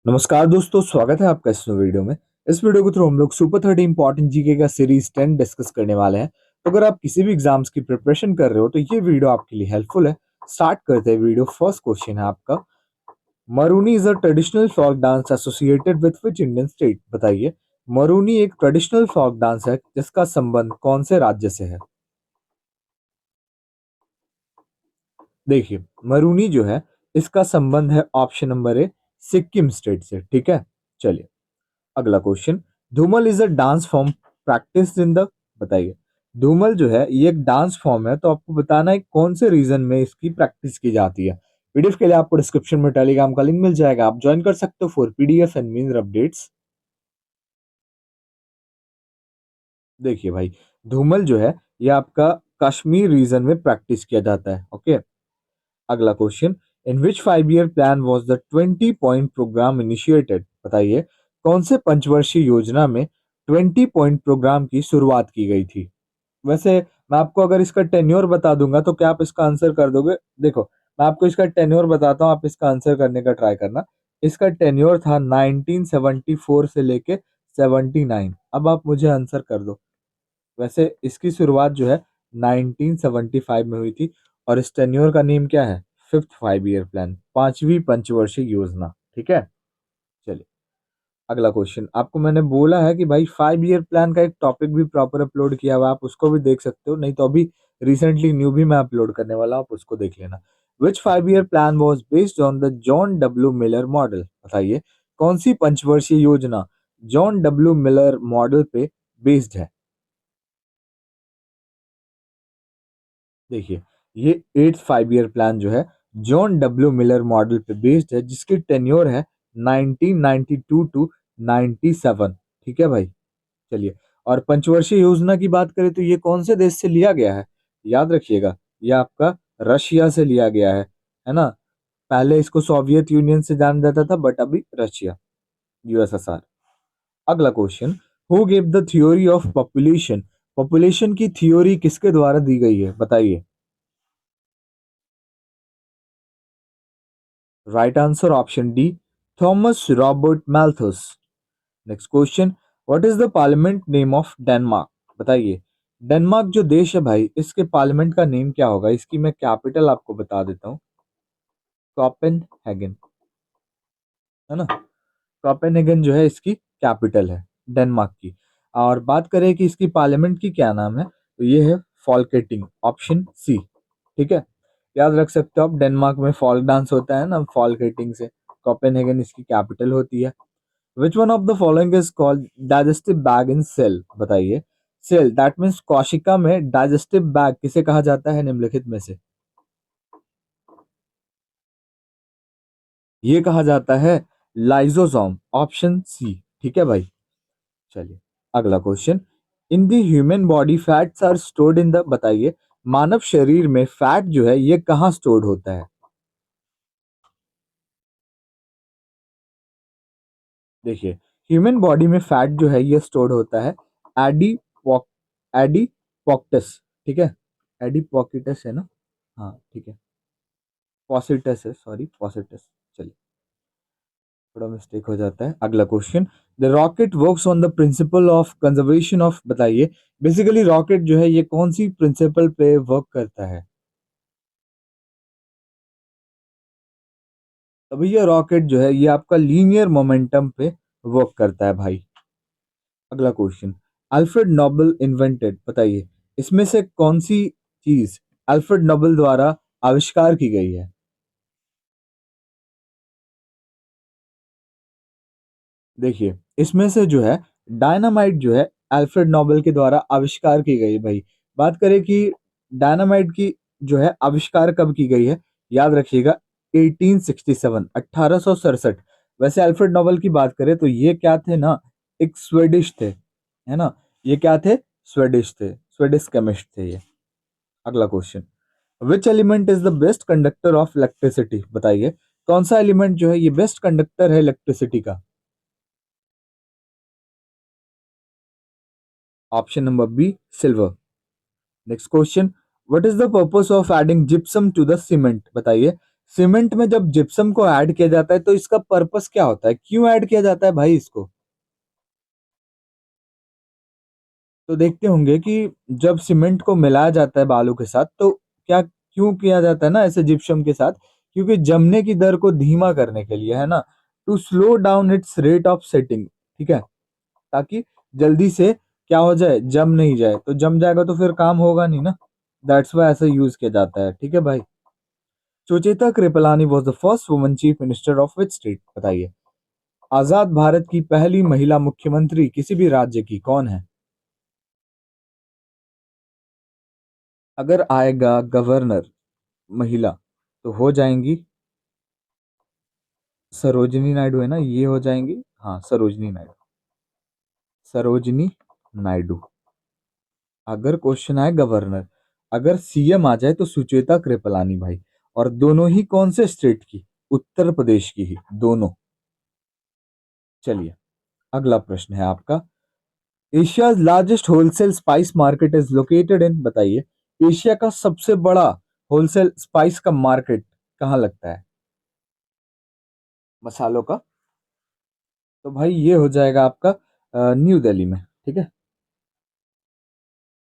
नमस्कार दोस्तों, स्वागत है आपका इस वीडियो में। इस वीडियो के थ्रू हम लोग सुपर 30 इंपॉर्टेंट जीके का सीरीज 10 डिस्कस करने वाले हैं। तो अगर आप किसी भी एग्जाम्स की प्रिपरेशन कर रहे हो तो ये वीडियो आपके लिए हेल्पफुल है। स्टार्ट करते हैं वीडियो। फर्स्ट क्वेश्चन है आपका, Maruni is a traditional folk dance associated with which Indian state? बताइए, मरूनी एक ट्रेडिशनल फोक डांस है जिसका संबंध कौन से राज्य से है? देखिए, मरूनी जो है इसका संबंध है option number A, Sikkim state से। ठीक है, चलिए अगला question. Dhumal is a dance form practice in the, बताइए, धूमल जो है ये एक डांस फॉर्म है, तो आपको बताना है कौन से रीजन में इसकी प्रैक्टिस की जाती है। पीडीएफ के लिए आपको डिस्क्रिप्शन में टेलीग्राम का लिंक मिल जाएगा, आप ज्वाइन कर सकते हो for PDF and mean updates. देखिए भाई, धूमल जो है ये आपका कश्मीर रीजन में प्रैक्टिस किया जाता है। ओके, अगला question. In which 5 year plan was the 20 point program initiated? बताइए, कौन से पंचवर्षीय योजना में 20 पॉइंट प्रोग्राम की शुरुआत की गई थी? वैसे मैं आपको अगर इसका टेन्योर बता दूंगा तो क्या आप इसका आंसर कर दोगे? देखो, मैं आपको इसका टेन्योर बताता हूँ, आप इसका आंसर करने का ट्राई करना। इसका टेन्योर था 1974 से लेके 79। अब आप मुझे आंसर कर दो। वैसे इसकी शुरुआत जो है 1975 में हुई थी, और इस टेन्योर का नेम क्या है? फिफ्थ 5 ईयर प्लान, पांचवी पंचवर्षीय योजना। ठीक है, चलिए अगला क्वेश्चन। आपको मैंने बोला है कि भाई 5 ईयर प्लान का एक टॉपिक भी प्रॉपर अपलोड किया हुआ है, आप उसको भी देख सकते हो, नहीं तो अभी रिसेंटली न्यू भी मैं अपलोड करने वाला हूँ, आप उसको देख लेना। विच 5 year plan was based on the John W Miller model? बताइए, कौन सी पंचवर्षीय योजना जॉन डब्ल्यू मिलर मॉडल पे बेस्ड है? देखिए, ये 8 5 ईयर प्लान जो है जॉन डब्ल्यू मिलर मॉडल पे बेस्ड है, जिसकी टेन्योर है 1992 टू 97। ठीक है भाई, चलिए। और पंचवर्षीय योजना की बात करें तो ये कौन से देश से लिया गया है? याद रखिएगा, ये आपका रशिया से लिया गया है ना। पहले इसको सोवियत यूनियन से जाना जाता था, बट अभी रशिया, यूएसएसआर। अगला question. Who give the theory of population? Population की थ्योरी किसके द्वारा दी गई है? बताइए। Right answer option D, Thomas Robert Malthus. Next question. What is the parliament name of Denmark? बताइए, डेनमार्क जो देश है भाई, इसके पार्लियामेंट का नेम क्या होगा? इसकी मैं कैपिटल आपको बता देता हूँ, कोपेनहेगन, है ना। कोपेनहेगन जो है इसकी कैपिटल है डेनमार्क की। और बात करें कि इसकी पार्लियामेंट की क्या नाम है, तो ये है फॉल्केटिंग, ऑप्शन सी। ठीक है, याद रख सकते हो आप, डेनमार्क में फॉल्क डांस होता है ना, फॉल्केटिंग से कोपेनहेगन इसकी कैपिटल होती है। Which one of the following is called digestive bag in cell? बताइए, सेल दैट मीन्स कोशिका में डाइजेस्टिव बैग किसे कहा जाता है निम्नलिखित में से? ये कहा जाता है लाइजोसोम, ऑप्शन सी। ठीक है भाई, चलिए अगला question. In the human body fats are stored in the, बताइए, मानव शरीर में फैट जो है ये कहाँ स्टोर्ड होता है? देखिए, ह्यूमन बॉडी में फैट जो है ये स्टोर्ड होता है एडिपोक एडिपोक्टस। ठीक है, एडिपोक्टस है ना। हाँ ठीक है, पॉसिटस है, सॉरी पॉसिटस। चलिए, थोड़ा मिस्टेक हो जाता है। अगला question. The rocket works on the principle of conservation of, बताइए, बेसिकली रॉकेट जो है ये कौन सी प्रिंसिपल पे वर्क करता है? तो भैया रॉकेट जो है ये आपका लीनियर मोमेंटम पे वर्क करता है भाई। अगला क्वेश्चन। अल्फ्रेड नोबेल इन्वेंटेड, बताइए, इसमें से कौन सी चीज अल्फ्रेड नोबेल द्वारा आविष्कार की गई है? देखिए, इसमें से जो है डायनामाइट जो है अल्फ्रेड नोबेल के द्वारा आविष्कार की गई है भाई। बात करें कि डायनामाइट की जो है आविष्कार कब की गई है, याद रखिएगा 1867, 1867। वैसे अल्फ्रेड नोबेल की बात करें तो ये क्या थे ना, एक स्वेडिश थे, है ना। ये क्या थे? स्वेडिश थे, स्वेडिश केमिस्ट थे ये। अगला question. Which element is the best conductor of electricity? बताइए, कौन सा एलिमेंट जो है ये बेस्ट कंडक्टर है इलेक्ट्रिसिटी का? Option number B, silver. Next question. What is the purpose of adding gypsum to the cement? बताइए, सीमेंट में जब जिप्सम को ऐड किया जाता है तो इसका पर्पस क्या होता है, क्यों ऐड किया जाता है भाई इसको? तो देखते होंगे कि जब सीमेंट को मिलाया जाता है बालू के साथ तो क्या क्यों किया जाता है ना ऐसे जिप्सम के साथ, क्योंकि जमने की दर को धीमा करने के लिए, है ना, to slow down its rate of setting, ठीक है, ताकि जल्दी से क्या हो जाए, जम नहीं जाए, तो जम जाएगा तो फिर काम होगा नहीं ना, दैट्स वाई ऐसा यूज किया जाता है, ठीक है भाई। Sucheta Kripalani was the first woman chief minister of which state, बताइए। आजाद भारत की पहली महिला मुख्यमंत्री किसी भी राज्य की कौन है? अगर आएगा गवर्नर महिला तो हो जाएंगी सरोजिनी नायडू, है ना, ये हो जाएंगी, हाँ सरोजिनी नायडू, सरोजिनी नायडू। अगर क्वेश्चन आए गवर्नर, अगर सीएम आ जाए तो सुचेता कृपलानी भाई, और दोनों ही कौन से स्टेट की? उत्तर प्रदेश की ही दोनों। चलिए, अगला प्रश्न है आपका। Asia largest wholesale spice market is located in, बताइए। एशिया का सबसे बड़ा होलसेल स्पाइस का मार्केट कहाँ लगता है, मसालों का? तो भाई ये हो जाएगा आपका न्यू दिल्ली में, ठीक है।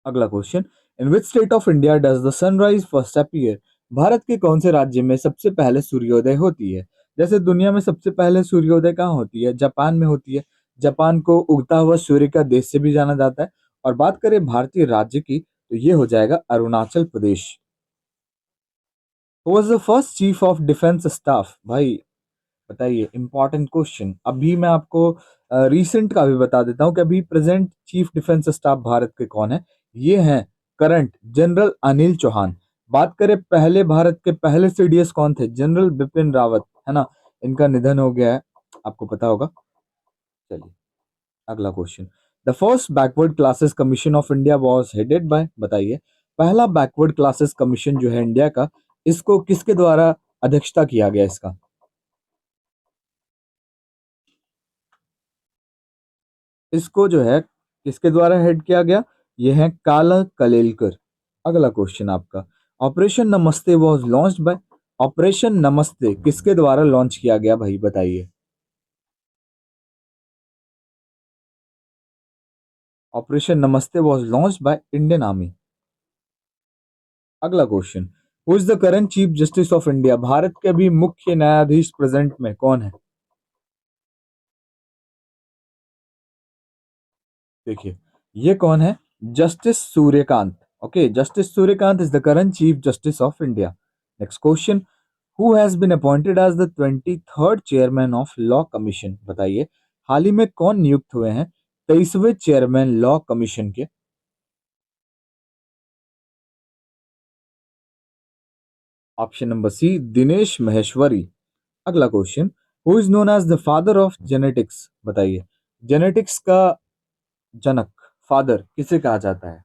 अगला question, in which state of India does the sunrise first appear, Bharat के कौन से राज्य में सबसे पहले सूर्योदय होती है? जैसे दुनिया में सबसे पहले सूर्योदय कहाँ होती है, जापान में होती है। जापान को उगता हुआ सूर्य का देश से भी जाना जाता है। और बात करें भारतीय राज्य की तो ये हो जाएगा Arunachal Pradesh. Was the first chief of defence staff, भाई बताइए, इंपॉर्टेंट क्वेश्चन। अभी मैं आपको रिसेंट का भी बता देता हूँ कि अभी present chief defence staff Bharat के कौन है। ये हैं करंट जनरल अनिल चौहान। बात करें पहले भारत के पहले सीडीएस कौन थे, जनरल बिपिन रावत, है ना, इनका निधन हो गया है, आपको पता होगा। चलिए, अगला question, the first backward classes commission of India was headed by, बताइए। पहला बैकवर्ड क्लासेस कमीशन जो है इंडिया का, इसको किसके द्वारा अध्यक्षता किया गया इसका? इसको जो है किसके द्वारा हेड किया गया? ये है काला कलेलकर। अगला क्वेश्चन आपका, operation Namaste was launched bye, operation नमस्ते किसके द्वारा लॉन्च किया गया भाई, बताइए। Operation Namaste was launched by Indian army. अगला question, who is the current chief justice of India, Bharat के अभी मुख्य न्यायाधीश प्रेजेंट में कौन है? देखिए, ये कौन है? Justice Suryakant. Okay, justice Suryakant is the current chief justice of India. Next question, who has been appointed as the 23rd chairman of law commission, बताइए। हाल ही में कौन नियुक्त हुए हैं 23वें चेयरमैन लॉ कमीशन के? Option number C, Dinesh Maheshwari. अगला question, who is known as the father of genetics, बताइए। जेनेटिक्स का जनक, फादर किसे कहा जाता है?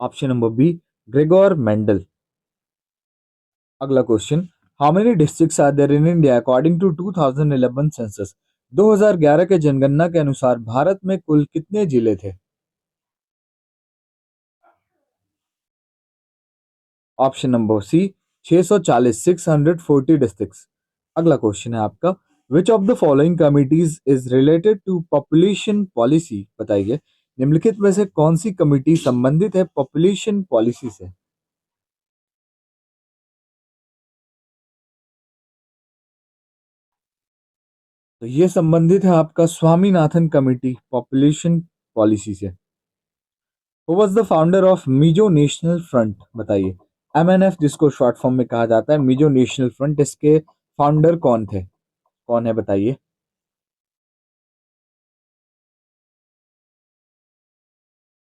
Option number B, Gregor Mendel. अगला question, how many districts are there in India according to 2011 census, 2011 के जनगणना के अनुसार भारत में कुल कितने जिले थे? Option number C, 640, 640 districts. अगला क्वेश्चन है आपका, which of the following committees is related to population policy, बताइए। निम्नलिखित में से कौन सी कमिटी संबंधित है पॉपुलेशन पॉलिसी से? तो ये संबंधित है आपका स्वामीनाथन कमेटी पॉपुलेशन पॉलिसी से। Who was the founder of Mizo national front, बताइए। एमएनएफ जिसको शॉर्ट फॉर्म में कहा जाता है, मिजो नेशनल फ्रंट, इसके फाउंडर कौन थे, कौन है, बताइए।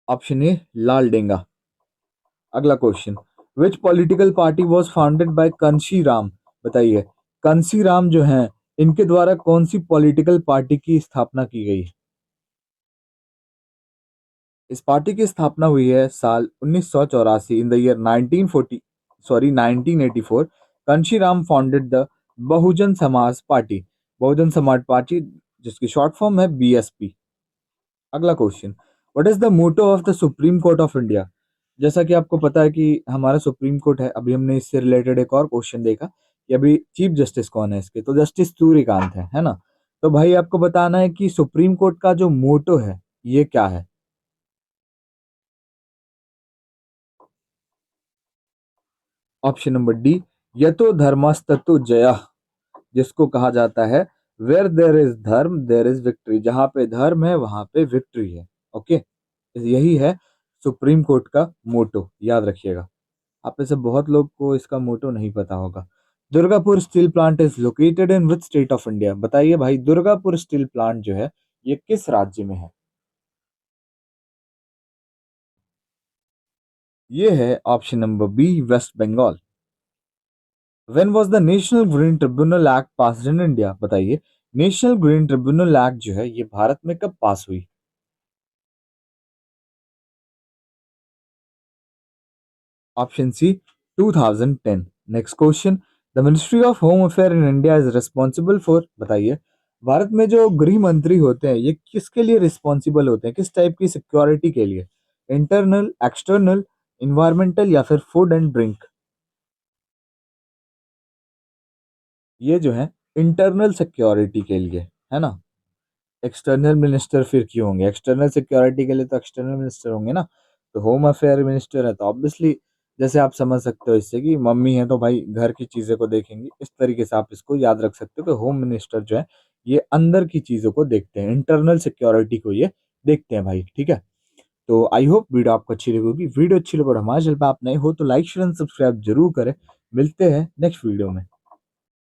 Option A, Lal Denga. अगला question, which political party was founded by Kanshi Ram, बताइए। कंशी राम जो हैं, इनके द्वारा कौन सी पॉलिटिकल पार्टी की स्थापना की गई? इस पार्टी की स्थापना हुई है साल 1984, in the year 1940, sorry 1984। Kanshi Ram founded the Bahujan Samaj party, Bahujan Samaj party, जिसकी शॉर्ट फॉर्म है बीएसपी। अगला question, what is the motto of the supreme court of India, जैसा कि आपको पता है कि हमारा सुप्रीम कोर्ट है, अभी हमने इससे रिलेटेड एक और क्वेश्चन देखा कि अभी चीफ जस्टिस कौन है इसके, तो जस्टिस सूर्यकांत है ना। तो भाई आपको बताना है कि सुप्रीम कोर्ट का जो मोटो है ये क्या है। ऑप्शन नंबर डी, यतो धर्मस्तु जयः, जिसको कहा जाता है वेयर देयर इज धर्म देयर इज विक्ट्री, जहां पे धर्म है वहां पे विक्ट्री है। ओके, यही है सुप्रीम कोर्ट का मोटो, याद रखिएगा। आप में से बहुत लोग को इसका मोटो नहीं पता होगा। Durgapur steel plant is located in which state of India, बताइए भाई दुर्गापुर स्टील प्लांट जो है ये किस राज्य में है। ये है option number B, West Bengal. When was the National Green Tribunal Act passed in India, बताइए नेशनल ग्रीन ट्रिब्यूनल एक्ट जो है ये भारत में कब पास हुई। Option C, 2010। Next question, the Ministry of Home Affair in India is responsible for, बताइए भारत में जो गृह मंत्री होते हैं ये किसके लिए रिस्पॉन्सिबल होते हैं, किस टाइप की सिक्योरिटी के लिए। इंटरनल, एक्सटर्नल, इन्वायरमेंटल या फिर फूड एंड ड्रिंक। ये जो है इंटरनल सिक्योरिटी के लिए है ना। एक्सटर्नल मिनिस्टर फिर क्यों होंगे, एक्सटर्नल सिक्योरिटी के लिए तो एक्सटर्नल मिनिस्टर होंगे ना। तो होम अफेयर मिनिस्टर है तो ऑब्वियसली, जैसे आप समझ सकते हो इससे कि मम्मी है तो भाई घर की चीज़ों को देखेंगी, इस तरीके से आप इसको याद रख सकते हो कि होम मिनिस्टर जो है ये अंदर की चीज़ों को देखते हैं, इंटरनल सिक्योरिटी को ये देखते हैं भाई, ठीक है। तो आई होप वीडियो आपको अच्छी लगी होगी। वीडियो अच्छी लगे और हमारे चैनल पर आप नए हो तो लाइक शेयर एंड सब्सक्राइब जरूर करें। मिलते हैं नेक्स्ट वीडियो में।